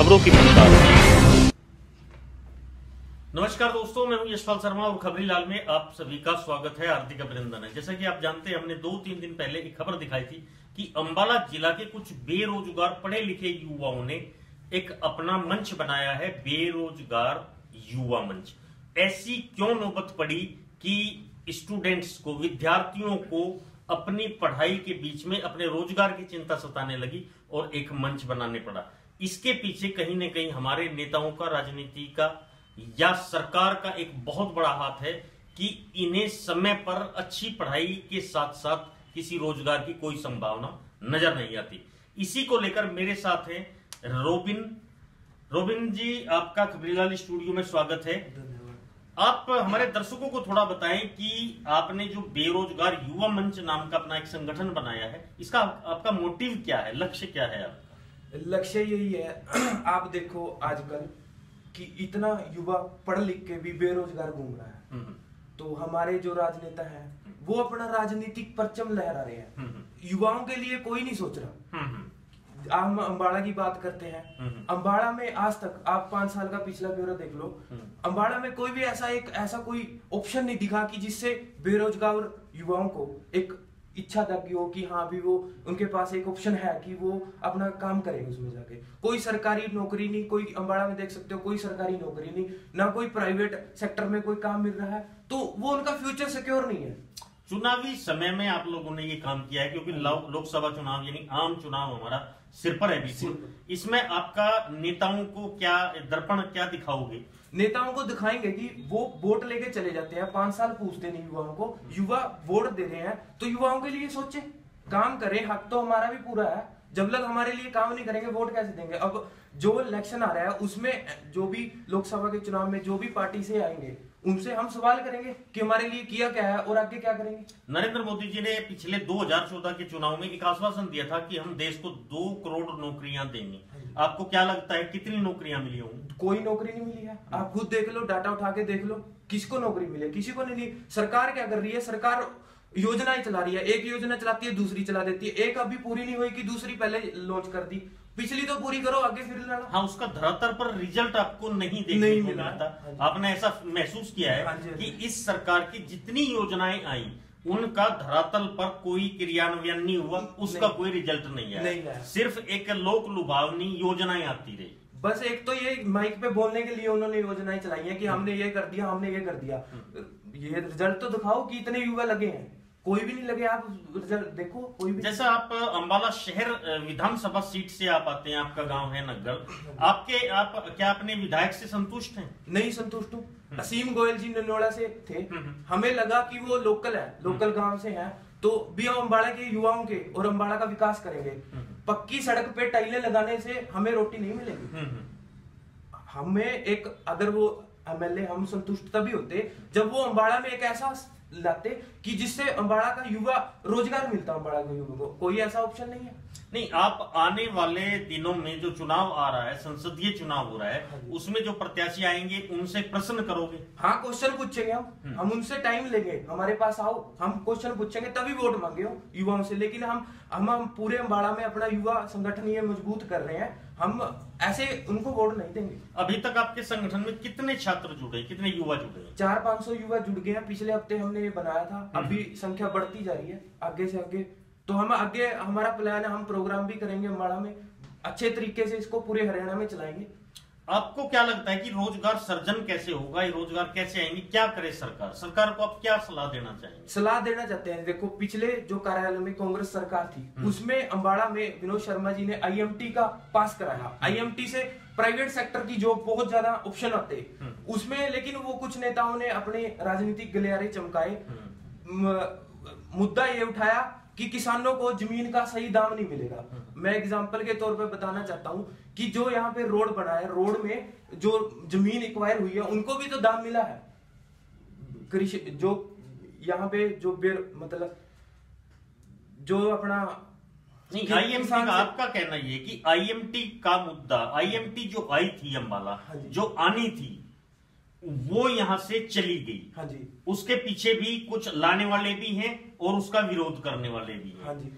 खबरों की रफ्तार। नमस्कार दोस्तों, मैं हूं यशपाल शर्मा और खबरी लाल में आप सभी का स्वागत है, हार्दिक अभिनंदन है। जैसा कि आप जानते हैं, हमने 2-3 दिन पहले एक खबर दिखाई थी कि अंबाला जिला के कुछ बेरोजगार पढ़े लिखे युवाओं ने एक अपना मंच बनाया है, बेरोजगार युवा मंच। ऐसी क्यों नौबत पड़ी कि स्टूडेंट्स को, विद्यार्थियों को अपनी पढ़ाई के बीच में अपने रोजगार की चिंता सताने लगी और एक मंच बनाने पड़ा। इसके पीछे कहीं ना कहीं हमारे नेताओं का, राजनीति का या सरकार का एक बहुत बड़ा हाथ है कि इन्हें समय पर अच्छी पढ़ाई के साथ साथ किसी रोजगार की कोई संभावना नजर नहीं आती। इसी को लेकर मेरे साथ हैं रोबिन जी, आपका खबरीलाल स्टूडियो में स्वागत है। आप हमारे दर्शकों को थोड़ा बताएं कि आपने जो बेरोजगार युवा मंच नाम का अपना एक संगठन बनाया है, इसका आपका मोटिव क्या है, लक्ष्य क्या है आपका? लक्ष्य यही है, आप देखो आजकल कि इतना युवा पढ़ लिख के भी बेरोजगार घूम रहा है। तो हमारे जो राजनेता हैं वो अपना राजनीतिक परचम लहरा रहे हैं, युवाओं के लिए कोई नहीं सोच रहा। हम अंबाला की बात करते हैं, अंबाला में आज तक आप 5 साल का पिछला ब्यौरा देख लो, अंबाला में कोई भी ऐसा कोई ऑप्शन नहीं दिखा कि जिससे बेरोजगार युवाओं को एक इच्छा जागी हो कि हाँ भी वो उनके पास एक ऑप्शन है कि वो अपना काम करेंगे उसमें जाके। कोई सरकारी नौकरी नहीं, कोई अंबाला में देख सकते हो कोई सरकारी नौकरी नहीं, ना कोई प्राइवेट सेक्टर में कोई काम मिल रहा है, तो वो उनका फ्यूचर सिक्योर नहीं है। चुनावी समय में आप लोगों ने ये काम किया है क्योंकि लोकसभा चुनाव यानी आम चुनाव हमारा सिर पर है बिल्कुल। इसमें आपका नेताओं को क्या दर्पण क्या दिखाओगे? नेताओं को दिखाएंगे कि वो वोट लेके चले जाते हैं, 5 साल पूछते नहीं युवाओं को, युवा वोट दे रहे हैं तो युवाओं के लिए सोचे, काम करें, हक तो हमारा भी पूरा है। जब तक हमारे लिए काम नहीं करेंगे वोट कैसे देंगे? अब जो इलेक्शन आ रहा है उसमें जो भी लोकसभा के चुनाव में जो भी पार्टी से आएंगे उनसे हम सवाल करेंगे कि हमारे लिए किया क्या है और आगे क्या करेंगे। नरेंद्र मोदी जी ने पिछले 2014 के चुनाव में एक आश्वासन दिया था कि हम देश को 2 करोड़ नौकरियां देंगे। आपको क्या लगता है कितनी नौकरियां मिली होंगी? कोई नौकरी नहीं मिली है। आप खुद देख लो, डाटा उठा के देख लो, किसको नौकरी मिले? किसी को नहीं। सरकार क्या कर रही है? सरकार योजनाएं चला रही है, एक योजना चलाती है दूसरी चला देती है, एक अभी पूरी नहीं हुई कि दूसरी पहले लॉन्च कर दी, पिछली तो पूरी करो, आगे फिर लड़ो। हाँ, उसका धरातल पर रिजल्ट आपको नहीं देखने को मिलता। आपने ऐसा महसूस किया है कि इस सरकार की जितनी योजनाएं आई उनका धरातल पर कोई क्रियान्वयन नहीं हुआ, उसका कोई रिजल्ट नहीं आया, सिर्फ एक लोक लुभावनी योजनाएं आती रही। बस एक तो ये माइक पे बोलने के लिए उन्होंने योजनाएं चलाई है कि हमने ये कर दिया, हमने ये कर दिया। ये रिजल्ट तो दिखाओ कि इतने युवा लगे हैं, कोई भी नहीं लगे। आप रिजल्ट देखो, कोई भी। जैसा आप अंबाला शहर विधानसभा सीट से आप आते हैं, आपका गांव है नग्गल, आप क्या अपने विधायक से संतुष्ट हैं? नहीं संतुष्ट हूँ। असीम गोयल जी ननोड़ा से थे, हमें लगा कि वो लोकल है, लोकल गांव से हैं, तो भी हम अंबाला के युवाओं के और अंबाला का विकास करेंगे। पक्की सड़क पे टाइलें लगाने से हमें रोटी नहीं मिलेगी। हमें एक, अगर वो एमएलए, हम संतुष्ट तभी होते जब वो अंबाला में एक ऐसा लाते कि जिससे अंबाला का युवा रोजगार मिलता। अंबाला के युवा को कोई ऐसा ऑप्शन नहीं है। नहीं, आप आने वाले दिनों में जो चुनाव आ रहा है, संसदीय चुनाव हो रहा है, उसमें जो प्रत्याशी आएंगे उनसे प्रश्न करोगे? हाँ, क्वेश्चन पूछेंगे हम उनसे टाइम लेंगे, हमारे पास आओ, हम क्वेश्चन पूछेंगे तभी वोट मांगे हो युवाओं से। लेकिन हम पूरे अंबाला में अपना युवा संगठन ये मजबूत कर रहे हैं, हम ऐसे उनको वोट नहीं देंगे। अभी तक आपके संगठन में कितने छात्र जुड़े, कितने युवा जुड़े? 400-500 युवा जुड़ गए हैं। पिछले हफ्ते हमने ये बनाया था, अभी संख्या बढ़ती जा रही है आगे से आगे। तो हम आगे, हमारा प्लान है, हम प्रोग्राम भी करेंगे अंबाला में, अच्छे तरीके से इसको पूरे हरियाणा में चलाएंगे। आपको क्या लगता है कि रोजगार सर्जन कैसे होगा, ये रोजगार कैसे आएंगे, क्या करे सरकार को आप क्या सलाह देना चाहेंगे? सलाह देना चाहते हैं, देखो पिछले जो कार्यालय में कांग्रेस सरकार थी उसमें अंबाला में विनोद शर्मा जी ने IMT का पास कराया। IMT से प्राइवेट सेक्टर की जो बहुत ज्यादा ऑप्शन आते उसमें, लेकिन वो कुछ नेताओं ने अपने राजनीतिक गलियारे चमकाए। मुद्दा ये उठाया कि किसानों को जमीन का सही दाम नहीं मिलेगा। मैं एग्जांपल के तौर पे बताना चाहता हूं कि जो यहाँ पे रोड बना है, रोड में जो जमीन एक्वायर हुई है उनको भी तो दाम मिला है। कृषि जो यहाँ पे जो मतलब जो अपना नहीं, IMT का आपका कहना ये कि IMT का मुद्दा, IMT जो आई थी अंबाला, जो आनी थी वो यहां से चली गई। हाँ जी। उसके पीछे भी कुछ लाने वाले भी हैं और उसका विरोध करने वाले भी हैं। हाँ जी।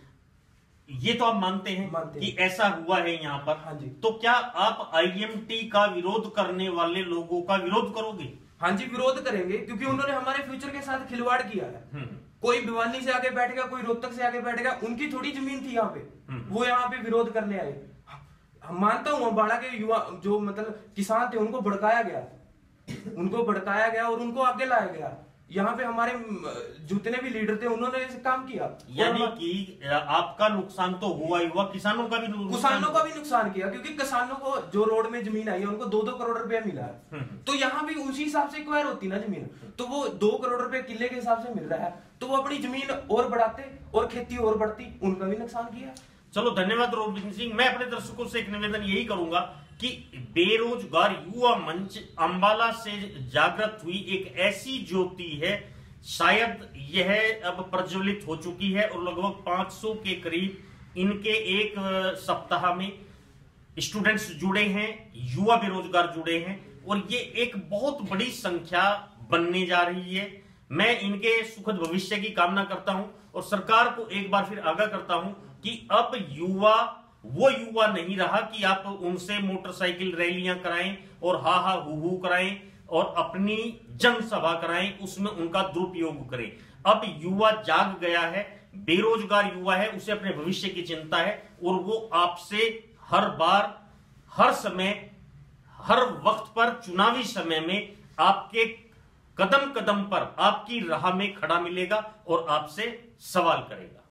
ये तो आप मानते हैं कि ऐसा हुआ है यहाँ पर। हाँ जी। तो क्या आप आईएमटी का विरोध करने वाले लोगों का विरोध करोगे? हाँ जी, विरोध करेंगे, क्योंकि उन्होंने हमारे फ्यूचर के साथ खिलवाड़ किया है। कोई भिवानी से आगे बैठेगा, कोई रोहतक से आगे बैठेगा, उनकी थोड़ी जमीन थी यहाँ पे, वो यहाँ पे विरोध करने आए। हम मानता हूँ अम्बाड़ा के युवा जो मतलब किसान थे उनको भड़काया गया, और उनको आगे लाया गया। यहाँ पे हमारे जितने भी लीडर थे उन्होंने इसे काम किया, यानी कि आपका नुकसान तो हुआ ही हुआ, किसानों का भी नुकसान किया, क्योंकि किसानों को जो रोड में जमीन आई है उनको 2-2 करोड़ रुपया मिला है। तो यहाँ भी उसी हिसाब से एक्वायर होती ना जमीन, तो वो 2 करोड़ रुपए किले के हिसाब से मिल रहा है, तो वो अपनी जमीन और बढ़ाते और खेती और बढ़ती, उनका भी नुकसान किया। चलो धन्यवाद रोबिन सिंह। मैं अपने दर्शकों से एक निवेदन यही करूंगा कि बेरोजगार युवा मंच अंबाला से जागृत हुई एक ऐसी ज्योति है, शायद यह अब प्रज्वलित हो चुकी है और लगभग 500 के करीब इनके एक सप्ताह में स्टूडेंट्स जुड़े हैं, युवा बेरोजगार जुड़े हैं, और ये एक बहुत बड़ी संख्या बनने जा रही है। मैं इनके सुखद भविष्य की कामना करता हूं और सरकार को एक बार फिर आगाह करता हूं कि अब युवा वो युवा नहीं रहा कि आप उनसे मोटरसाइकिल रैलियां कराएं और हा हा हु हु कराएं और अपनी जनसभा कराएं, उसमें उनका दुरुपयोग करें। अब युवा जाग गया है, बेरोजगार युवा है, उसे अपने भविष्य की चिंता है और वो आपसे हर बार, हर समय, हर वक्त पर, चुनावी समय में आपके कदम कदम पर आपकी राह में खड़ा मिलेगा और आपसे सवाल करेगा।